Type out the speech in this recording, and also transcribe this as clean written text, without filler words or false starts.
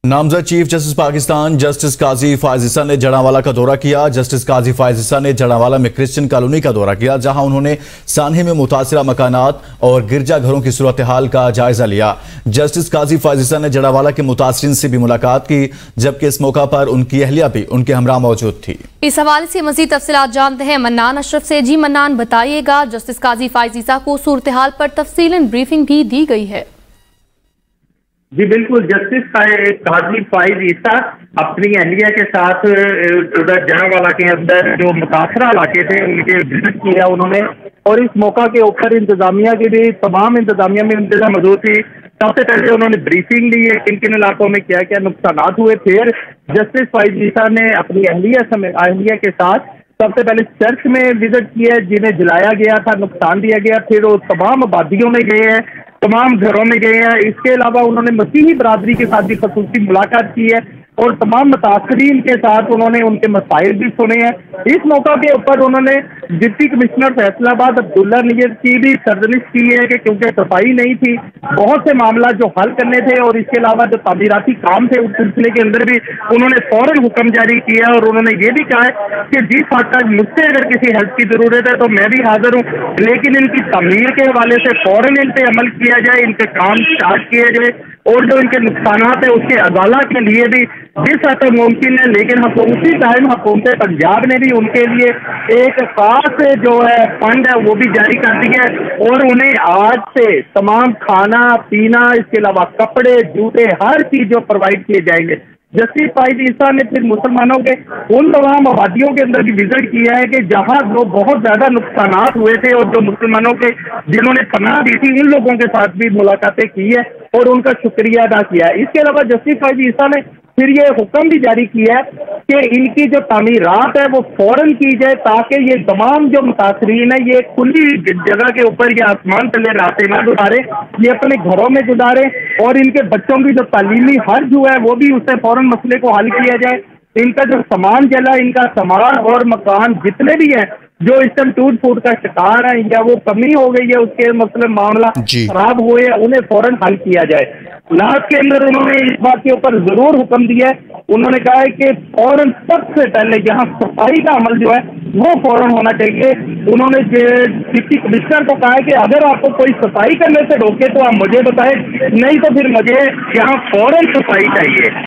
नामजद chief justice Pakistan justice काजी फायज ईसा ने जड़ांवाला का दौरा किया। जस्टिस काजी फायज ईसा ने जड़ांवाला में क्रिश्चियन कॉलोनी का दौरा किया, जहां उन्होंने सानहे में मुतासिरा मकानात और गिरजा घरों की सूरत हाल का जायजा लिया। जस्टिस काजी फायज ईसा ने जड़ांवाला के मुतासरीन से भी मुलाकात की, जबकि इस मौका पर उनकी अहलिया भी उनके हमरा मौजूद थी। इस हवाले से मजीद तफसीलात जानते हैं मन्नान अशरफ से। जी मन्नान, बताइएगा, जस्टिस काजी फायज ईसा को सूरत हाल पर तफसीलन ब्रीफिंग भी दी गई है। जी बिल्कुल, जस्टिस काजी फायज ईसा अपनी अहलिया के साथ उधर जड़ांवाला के अंदर जो मुतासरा इलाके थे उनके विजिट किया उन्होंने, और इस मौका के ऊपर इंतजामिया की भी तमाम इंतजामिया में इंतजाम मौजूद थी। सबसे पहले उन्होंने ब्रीफिंग ली है किन किन इलाकों में क्या क्या नुकसान हुए। फिर जस्टिस फायज ईसा ने अपनी अहलिया के साथ सबसे पहले चर्च में विजिट किया जिन्हें जलाया गया था, नुकसान दिया गया। फिर वो तमाम आबादियों में गए हैं, तमाम घरों में गए हैं। इसके अलावा उन्होंने मसीही बरादरी के साथ भी खसूसी मुलाकात की है और तमाम मुतासरीन के साथ उन्होंने उनके मसाइल भी सुने हैं। इस मौका के ऊपर उन्होंने deputy commissioner Faisalabad Abdullah near की भी सरजनिश की है कि क्योंकि सफाई नहीं थी, बहुत से मामला जो हल करने थे, और इसके अलावा जो तामीराती काम थे उस सिलसिले के अंदर भी उन्होंने फौरन हुक्म जारी किया। और उन्होंने ये भी कहा है कि जिस हद तक मुझसे अगर किसी हेल्प की जरूरत है तो मैं भी हाजिर हूँ, लेकिन इनकी तमीर के हवाले से फौरन इन पे अमल किया जाए, इनके काम स्टार्ट किए जाए, और जो इनके नुकसानात है उसके अदाला के लिए भी जिस हद तक मुमकिन है। लेकिन उसी टाइम हुकूमत पंजाब ने भी उनके लिए एक खास जो है फंड है वो भी जारी कर दिया है, और उन्हें आज से तमाम खाना पीना, इसके अलावा कपड़े जूते हर चीज जो प्रोवाइड किए जाएंगे। जस्टिस फायज ईसा ने फिर मुसलमानों के उन तमाम आबादियों के अंदर भी विजिट किया है कि जहां जो बहुत ज्यादा नुकसानात हुए थे, और जो मुसलमानों के जिन्होंने पनाह दी थी उन लोगों के साथ भी मुलाकातें की है और उनका शुक्रिया अदा किया है। इसके अलावा जस्टिस फायज ईसा ने फिर ये हुक्म भी जारी किया है कि इनकी जो तामीरात है वो फौरन की जाए, ताकि ये तमाम जो मुतासरीन है ये खुली जगह के ऊपर ये आसमान तले रास्ते ना गुजारे, ये अपने घरों में गुजारे, और इनके बच्चों की जो तालीमी हर्ज हुआ है वो भी उससे फौरन मसले को हल किया जाए। इनका जो सामान जला, इनका सामान और मकान जितने भी हैं जो इस टाइम टूट फूट का शिकार है या वो कमी हो गई है, उसके मतलब मामला खराब हुए हैं, उन्हें फौरन हल किया जाए। लास्ट के अंदर उन्होंने इस बात के ऊपर जरूर हुक्म दिया है, उन्होंने कहा है कि फौरन सबसे पहले यहाँ सफाई का अमल जो है वो फौरन होना चाहिए। उन्होंने डिप्टी कमिश्नर को कहा है कि अगर आपको कोई सफाई करने से रोके तो आप मुझे बताएं, नहीं तो फिर मुझे यहाँ फौरन सफाई चाहिए।